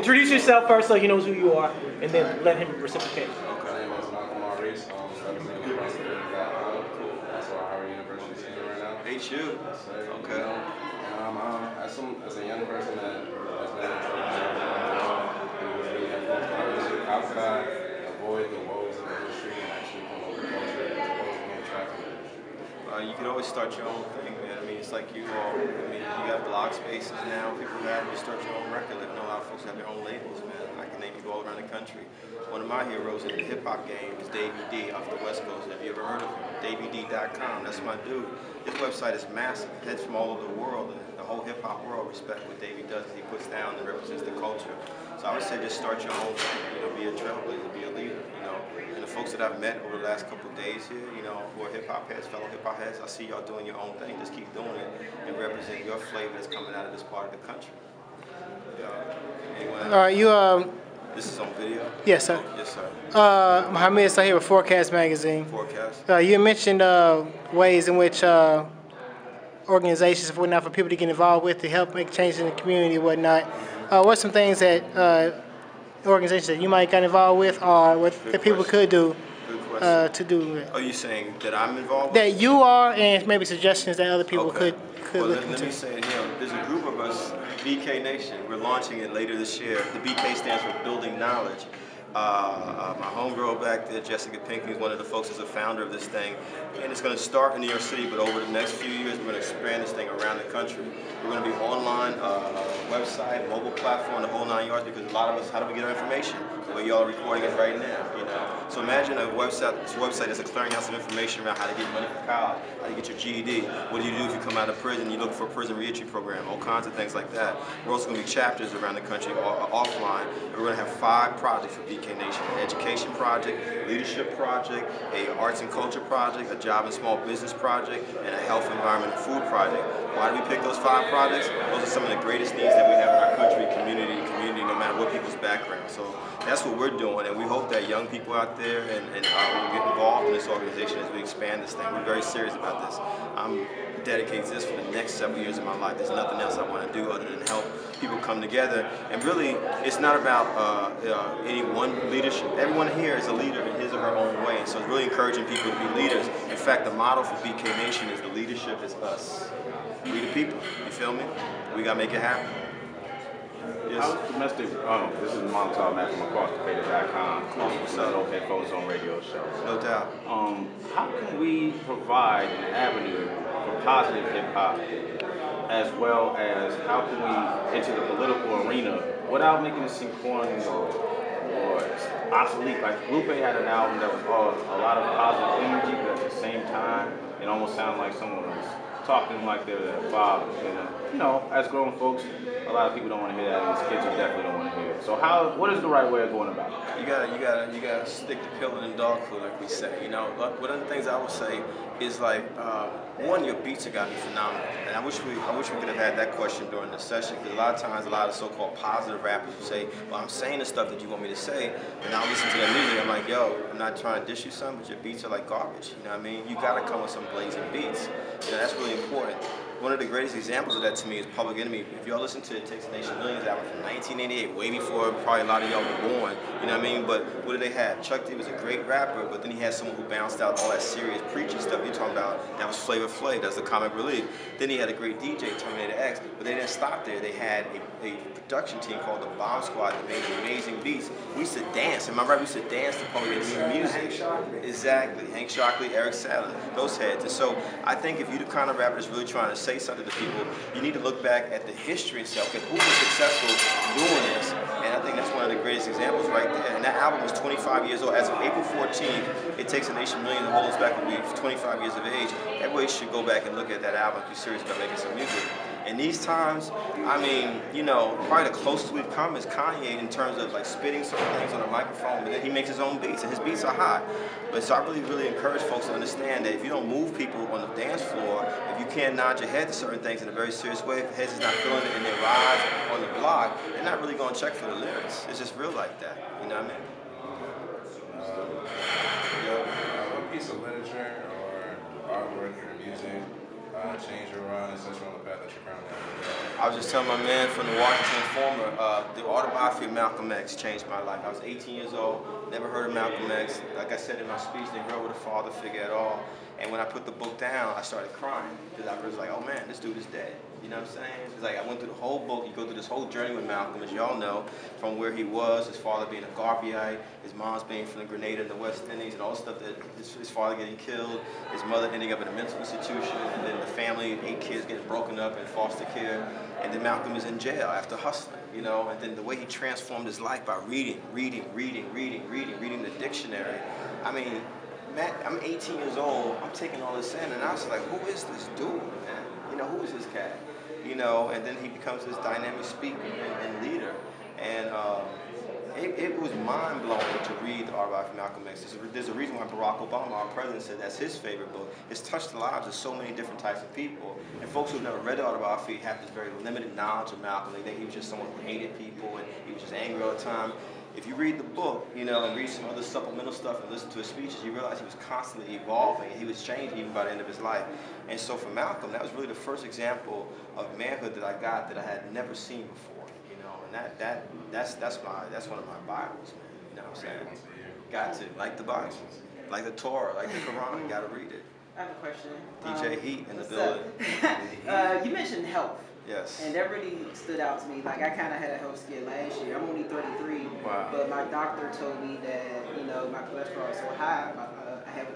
Introduce yourself first so he knows who you are, and then let him reciprocate. Okay. My name is Malcolm Maurice. I'm representing the Cool. That's why Howard University is here right now. HU. Okay. As a young person that has been in trouble, it was really influenced by music. How could I avoid the woes of the industry and actually promote the culture as opposed to being trapped in the industry? You can always start your own thing, man. I mean, it's like you all, you got blog spaces now. People have, you start your own record label. A lot of folks have their own labels, man. I can name people all around the country. One of my heroes in the hip-hop game is Davey D off the West Coast. Have you ever heard of him? DaveyD.com. That's my dude. His website is massive. Heads from all over the world. And the whole hip-hop world respect what Davey does. He puts down and represents the culture. So I would say just start your own thing. Be a trailblazer, be a leader. And the folks that I've met over the last couple of days here, who are hip-hop heads, fellow hip-hop heads, I see y'all doing your own thing. Just keep doing it and represent your flavor that's coming out of this part of the country. All right, This is on video? Yes, sir. Yes, sir. Mohammed is here with Forecast Magazine. Forecast. You mentioned ways in which organizations, if whatnot, for people to get involved with to help make changes in the community and whatnot. What are some things that organizations that you might get involved with, or what that people could do to do it? Are you saying that I'm involved with? That you are, and maybe suggestions that other people could well, look into. Let me say it here. There's a group of us, BK Nation. We're launching it later this year. The BK stands for Building Knowledge. My homegirl back there, Jessica Pinckney, is one of the folks as a founder of this thing. And it's going to start in New York City, but over the next few years, we're going to expand this thing around the country. We're going to be online, website, mobile platform, the whole 9 yards, because a lot of us, how do we get our information? The way y'all are recording it right now, So imagine a website is a clearinghouse of information around how to get money for college, how to get your GED, what do you do if you come out of prison, you look for a prison reentry program, all kinds of things like that. We're also going to be chapters around the country offline. We're going to have 5 projects for BK Nation: an education project, leadership project, a arts and culture project, a job and small business project, and a health, environment, and food project. Why do we pick those 5 projects? Those are some of the greatest needs that we have in our country, community, no matter what people's background. So that's what we're doing, and we hope that young people out there and will get involved in this organization as we expand this thing. We're very serious about this. I'm dedicated to this for the next several years of my life. There's nothing else I want to do other than help people come together. And really, it's not about any one leadership. Everyone here is a leader in his or her own way. So it's really encouraging people to be leaders. In fact, the motto for BK Nation is the leadership is us. We the people, you feel me? We gotta make it happen. Yes. How's domestic, this is Montauk Matt from AcrossTheFader.com, what's up? OK Phones on Radio Show. No doubt. How can we provide an avenue for positive hip-hop, as well as how can we enter the political arena without making it seem corny or obsolete? Like Lupe had an album that was called a lot of positive energy, but at the same time, it almost sounded like someone was talking like they're their father. And as grown folks, a lot of people don't want to hear that, and as kids, definitely don't want to hear it. So what is the right way of going about it? You gotta stick the pill in dog food, like we say. One of the things I would say is like, one, your beats have got to be phenomenal. And I wish we could have had that question during the session, because a lot of times, a lot of so-called positive rappers will say, well, I'm saying the stuff that you want me to say, and I'll listen to their music. I'm like, yo, I'm not trying to dish you some, but your beats are like garbage. You know what I mean? You gotta come with some blazing beats. That's really important. One of the greatest examples of that to me is Public Enemy. If y'all listen to the Takes a Nation Millions album from 1988, way before probably a lot of y'all were born, you know what I mean? But what did they have? Chuck D was a great rapper, but then he had someone who bounced out all that serious preachy stuff you're talking about. That was Flavor Flav, that's the comic relief. Then he had a great DJ, Terminator X, but they didn't stop there. They had a production team called the Bomb Squad that made amazing beats. We used to dance, am I right? We used to dance to Public Enemy music. Exactly, Hank Shockley, Eric Sadler, those heads. And so I think if you're the kind of rapper that's really trying to say something to people, you need to look back at the history itself. Okay, who was successful doing this? And I think that's one of the greatest examples right there. And that album was 25 years old. As of April 14th, It Takes a Nation Million to hold us back when we were 25 years of age. Everybody should go back and look at that album if you're serious about making some music. In these times, I mean, probably the closest we've come is Kanye in terms of like spitting certain things on a microphone, but then he makes his own beats, and his beats are hot. But so I really encourage folks to understand that if you don't move people on the dance floor, if you can't nod your head to certain things in a very serious way, if heads is not feeling it in their rides on the block, they're not really going to check for the lyrics. It's just real like that. You know what I mean? What piece of literature or artwork or music changed your run and set you on the path that you're currently on? I was just telling my man from the Washington Informer, the autobiography of Malcolm X changed my life. I was 18 years old, never heard of Malcolm X. Like I said in my speech, didn't grow with a father figure at all. And when I put the book down, I started crying because I was like, oh man, this dude is dead. You know what I'm saying? It's like I went through the whole book. You go through this whole journey with Malcolm, as y'all know, from where he was, his father being a Garveyite, his mom's being from the Grenada in the West Indies, and all the stuff that his father getting killed, his mother ending up in a mental institution, and then the family, 8 kids getting broken up in foster care, and then Malcolm is in jail after hustling, you know, and then the way he transformed his life by reading the dictionary. I mean, Matt, I'm 18 years old, I'm taking all this in, and I was like, who is this dude, man? You know, who is this cat? You know, and then he becomes this dynamic speaker and leader. And it was mind-blowing to read the autobiography of Malcolm X. There's a reason why Barack Obama, our president, said that's his favorite book. It's touched the lives of so many different types of people. And folks who've never read the autobiography have this very limited knowledge of Malcolm. They think he was just someone who hated people and he was just angry all the time. If you read the book, you know, and read some other supplemental stuff and listen to his speeches, you realize he was constantly evolving. He was changing even by the end of his life. And so for Malcolm, that was really the first example of manhood that I got that I had never seen before. You know, and that's one of my Bibles, man. You know what I'm saying? Got to like the Bible, like the Torah, like the Quran. Got to read it. I have a question. DJ Heat in the building. You mentioned health. Yes. And that really stood out to me. Like, I kind of had a health scare last year. I'm only 33, wow. But my doctor told me that, you know, my cholesterol is so high,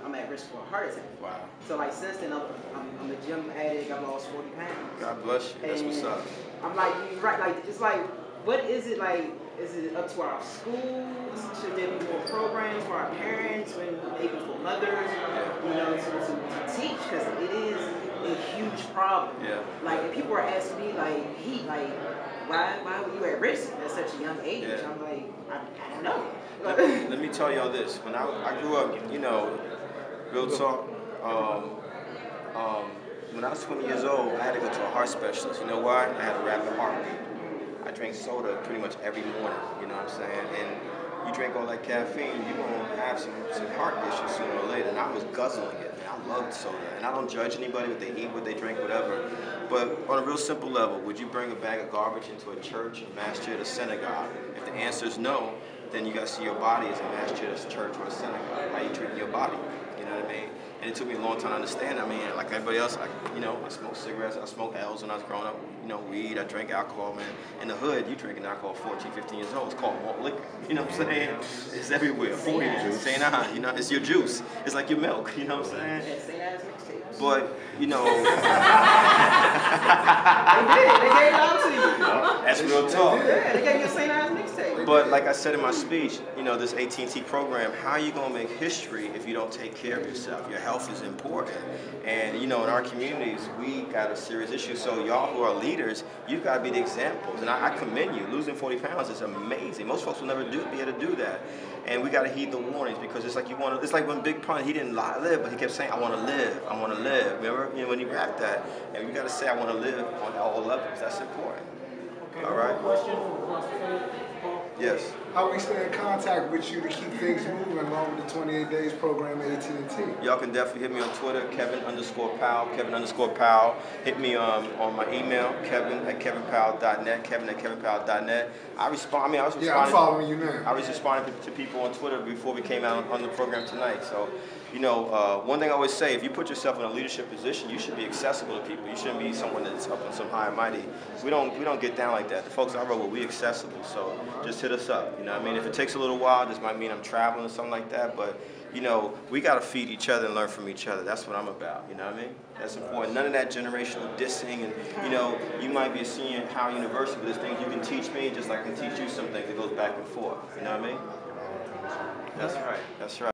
I'm at risk for a heart attack. Wow. So, like, since then, I'm a gym addict. I've lost 40 pounds. God bless you. That's what's up. I'm like, you're right. Like, it's like, what is it like? Is it up to our schools? Should there be more programs for our parents, maybe for mothers, you know, to teach? Because it is a huge problem. Yeah. Like, if people are asking me, like, why were you at risk at such a young age? Yeah. I'm like, I don't know. Let me tell y'all this. When I grew up, you know, real talk, when I was 20 years old, I had to go to a heart specialist. You know why? I had a rapid heartbeat. I drank soda pretty much every morning, you know what I'm saying? And you drink all that caffeine, you're going to have some heart issues sooner or later. And I was guzzling it, man. I loved soda. And I don't judge anybody, what they eat, what they drink, whatever. But on a real simple level, would you bring a bag of garbage into a church, a mass chair, a synagogue? If the answer is no, then you got to see your body as a mass chair, a church, or a synagogue. How you treating your body, you know what I mean? And it took me a long time to understand. I mean, like everybody else, you know, I smoked cigarettes, I smoked L's when I was growing up, you know, weed, I drank alcohol, man. In the hood, you drinking alcohol 14, 15 years old. It's called malt liquor, you know what I'm saying? It's everywhere, 40 years, St. Anne, you know, it's your juice. It's like your milk, you know what I'm saying? But, you know. They gave it out to you. That's real talk. Yeah, they gave you a St. Anne's mixtape. But like I said in my speech, you know, this AT&T program, how are you going to make history if you don't take care of yourself? Your health is important. And, you know, in our communities, we got a serious issue. So y'all who are leaders, you've got to be the examples. And I commend you. Losing 40 pounds is amazing. Most folks will never be able to do that. And we got to heed the warnings because it's like you want to, it's like when Big Pun, he didn't live, but he kept saying, I want to live, I want to live. Remember, you know, when he rapped that, and you got to say, I want to live on all levels. That's important. Okay, all right? Question. Yes. How we stay in contact with you to keep things moving along with the 28 Days program at AT&T? Y'all can definitely hit me on Twitter, Kevin_Powell, Kevin_Powell. Hit me on my email, Kevin@KevinPowell.net, Kevin@KevinPowell.net. I respond. I mean, I was responding. Yeah, I'm following you now. I was responding to people on Twitter before we came out on the program tonight. So, you know, one thing I always say: if you put yourself in a leadership position, you should be accessible to people. You shouldn't be someone that's up on some high and mighty. We don't get down like that. The folks I wrote with, we accessible. So just hit us up. You know what I mean? If it takes a little while, this might mean I'm traveling or something like that. But you know, we got to feed each other and learn from each other. That's what I'm about. You know what I mean? That's important. None of that generational dissing. And you know, you might be a senior at Howard University, but there's things you can teach me, just like I can teach you some things. It goes back and forth. You know what I mean? That's right. That's right.